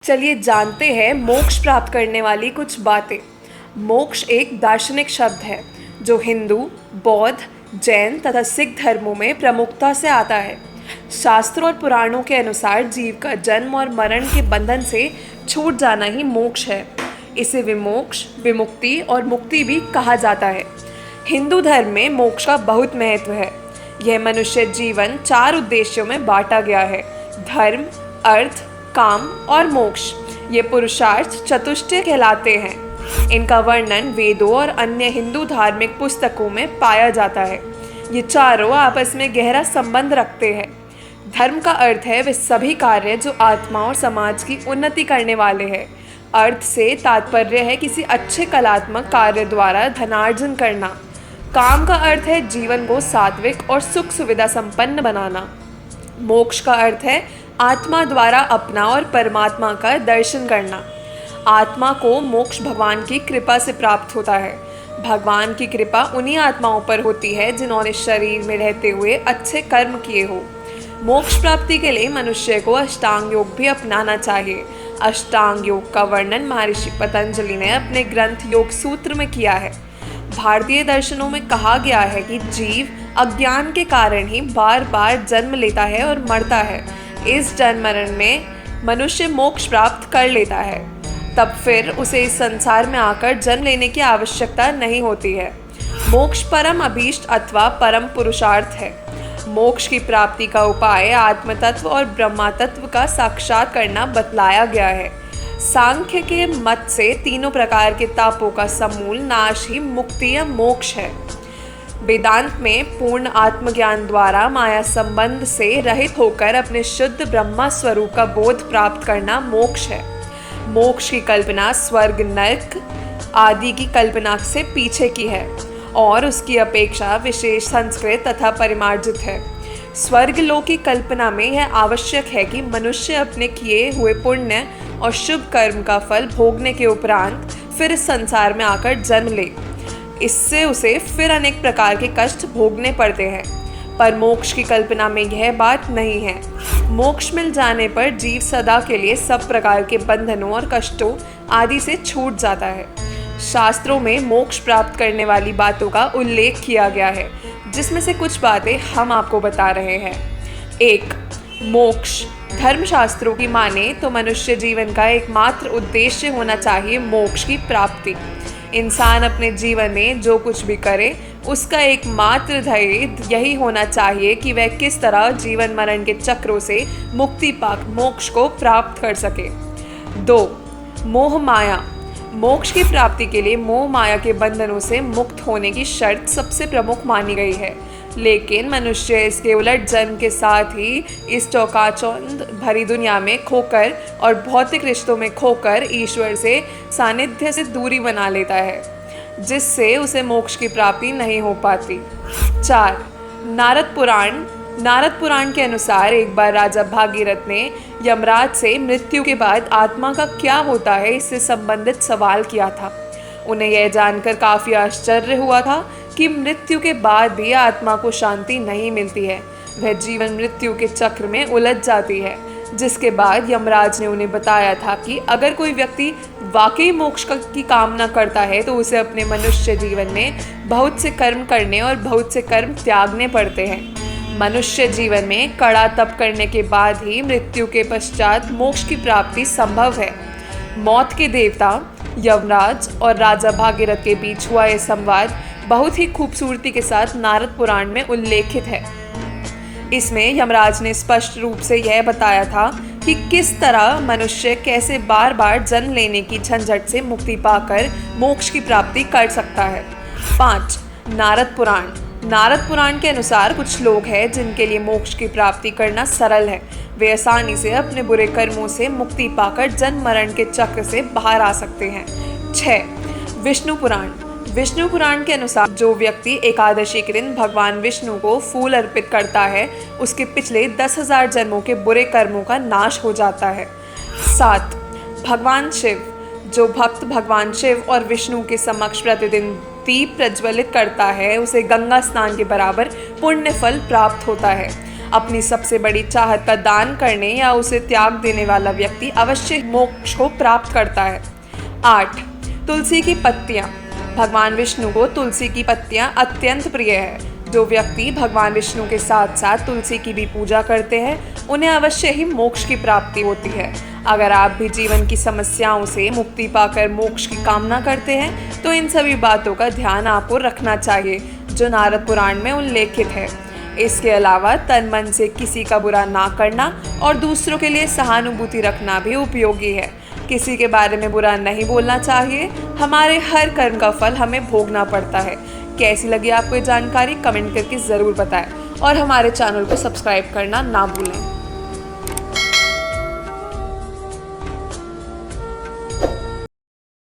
चलिए जानते हैं मोक्ष प्राप्त करने वाली कुछ बातें। मोक्ष एक दार्शनिक शब्द है जो हिंदू, बौद्ध, जैन तथा सिख धर्मों में प्रमुखता से आता है। शास्त्रों और पुराणों के अनुसार जीव का जन्म और मरण के बंधन से छूट जाना ही मोक्ष है। इसे विमोक्ष, विमुक्ति और मुक्ति भी कहा जाता है। हिंदू धर्म में मोक्ष का बहुत महत्व है। यह मनुष्य जीवन 4 उद्देश्यों में बांटा गया है: धर्म, अर्थ, काम और मोक्ष। ये पुरुषार्थ चतुष्टय कहलाते हैं। इनका वर्णन वेदों और अन्य हिंदू धार्मिक पुस्तकों में पाया जाता है। ये चारों आपस में गहरा संबंध रखते हैं। धर्म का अर्थ है वे सभी कार्य जो आत्मा और समाज की उन्नति करने वाले हैं। अर्थ से तात्पर्य है किसी अच्छे कलात्मक कार्य द्वारा धनार्जन करना। काम का अर्थ है जीवन को सात्विक और सुख सुविधा संपन्न बनाना। मोक्ष का अर्थ है आत्मा द्वारा अपना और परमात्मा का दर्शन करना। आत्मा को मोक्ष भगवान की कृपा से प्राप्त होता है। भगवान की कृपा उन्हीं आत्माओं पर होती है जिन्होंने शरीर में रहते हुए अच्छे कर्म किए हो। मोक्ष प्राप्ति के लिए मनुष्य को अष्टांग योग भी अपनाना चाहिए। अष्टांग योग का वर्णन महर्षि पतंजलि ने अपने ग्रंथ योग सूत्र में किया है। भारतीय दर्शनों में कहा गया है कि जीव अज्ञान के कारण ही बार बार जन्म लेता है और मरता है। इस जन्म मरण में मनुष्य मोक्ष प्राप्त कर लेता है, तब फिर उसे इस संसार में आकर जन्म लेने की आवश्यकता नहीं होती है। मोक्ष परम अभीष्ट अथवा परम पुरुषार्थ है। मोक्ष की प्राप्ति का उपाय आत्म तत्व और ब्रह्मा तत्व का साक्षात करना बतलाया गया है। सांख्य के मत से तीनों प्रकार के तापों का समूल नाश ही मुक्ति या मोक्ष है। वेदांत में पूर्ण आत्मज्ञान द्वारा माया संबंध से रहित होकर अपने शुद्ध ब्रह्मा स्वरूप का बोध प्राप्त करना मोक्ष है। मोक्ष की कल्पना स्वर्ग, नरक आदि की कल्पना से पीछे की है और उसकी अपेक्षा विशेष संस्कृत तथा परिमार्जित है। स्वर्ग लोक की कल्पना में यह आवश्यक है कि मनुष्य अपने किए हुए पुण्य और शुभ कर्म का फल भोगने के उपरांत फिर इस संसार में आकर जन्म ले। इससे उसे फिर अनेक प्रकार के कष्ट भोगने पड़ते हैं, पर मोक्ष की कल्पना में यह बात नहीं है। मोक्ष मिल जाने पर जीव सदा के लिए सब प्रकार के बंधनों और कष्टों आदि से छूट जाता है। शास्त्रों में मोक्ष प्राप्त करने वाली बातों का उल्लेख किया गया है, जिसमें से कुछ बातें हम आपको बता रहे हैं। 1. मोक्ष। धर्मशास्त्रों की माने तो मनुष्य जीवन का एकमात्र उद्देश्य होना चाहिए मोक्ष की प्राप्ति। इंसान अपने जीवन में जो कुछ भी करे उसका एकमात्र ध्येय यही होना चाहिए कि वह किस तरह जीवन मरण के चक्रों से मुक्ति पाकर मोक्ष को प्राप्त कर सके। 2. मोह माया। मोक्ष की प्राप्ति के लिए मोह माया के बंधनों से मुक्त होने की शर्त सबसे प्रमुख मानी गई है, लेकिन मनुष्य इसके उलट जन्म के साथ ही इस चौकाचौंध भरी दुनिया में खोकर और भौतिक रिश्तों में खोकर ईश्वर से सानिध्य से दूरी बना लेता है, जिससे उसे मोक्ष की प्राप्ति नहीं हो पाती। 4. नारद पुराण। नारद पुराण के अनुसार एक बार राजा भागीरथ ने यमराज से मृत्यु के बाद आत्मा का क्या होता है इससे संबंधित सवाल किया था। उन्हें यह जानकर काफ़ी आश्चर्य हुआ था कि मृत्यु के बाद भी आत्मा को शांति नहीं मिलती है। वह जीवन मृत्यु के चक्र में उलझ जाती है, जिसके बाद यमराज ने उन्हें बताया था कि अगर कोई व्यक्ति वाकई मोक्ष की कामना करता है तो उसे अपने मनुष्य जीवन में बहुत से कर्म करने और बहुत से कर्म त्यागने पड़ते हैं। मनुष्य जीवन में कड़ा तप करने के बाद ही मृत्यु के पश्चात मोक्ष की प्राप्ति संभव है। मौत के देवता यमराज और राजा भागीरथ के बीच हुआ यह संवाद बहुत ही खूबसूरती के साथ नारद पुराण में उल्लेखित है। इसमें यमराज ने स्पष्ट रूप से यह बताया था कि किस तरह मनुष्य कैसे बार बार जन्म लेने की झंझट से मुक्ति पाकर मोक्ष की प्राप्ति कर सकता है। 5. नारद पुराण। नारद पुराण के अनुसार कुछ लोग हैं जिनके लिए मोक्ष की प्राप्ति करना सरल है। वे आसानी से अपने बुरे कर्मों से मुक्ति पाकर जन्म मरण के चक्र से बाहर आ सकते हैं। 6. विष्णु पुराण। विष्णु पुराण के अनुसार जो व्यक्ति एकादशी के दिन भगवान विष्णु को फूल अर्पित करता है उसके पिछले 10,000 जन्मों के बुरे कर्मों का नाश हो जाता है। 7. भगवान शिव। जो भक्त भगवान शिव और विष्णु के समक्ष प्रतिदिन दीप प्रज्वलित करता है उसे गंगा स्नान के बराबर पुण्य फल प्राप्त होता है। अपनी सबसे बड़ी चाहत का दान करने या उसे त्याग देने वाला व्यक्ति अवश्य मोक्ष को प्राप्त करता है। 8. तुलसी की पत्तियाँ। भगवान विष्णु को तुलसी की पत्तियाँ अत्यंत प्रिय है। जो व्यक्ति भगवान विष्णु के साथ साथ तुलसी की भी पूजा करते हैं उन्हें अवश्य ही मोक्ष की प्राप्ति होती है। अगर आप भी जीवन की समस्याओं से मुक्ति पाकर मोक्ष की कामना करते हैं तो इन सभी बातों का ध्यान आपको रखना चाहिए जो नारद पुराण में उल्लेखित है। इसके अलावा तन मन से किसी का बुरा ना करना और दूसरों के लिए सहानुभूति रखना भी उपयोगी है। किसी के बारे में बुरा नहीं बोलना चाहिए। हमारे हर कर्म का फल हमें भोगना पड़ता है। कैसी लगी आपको ये जानकारी कमेंट करके ज़रूर बताएं और हमारे चैनल को सब्सक्राइब करना ना भूलें।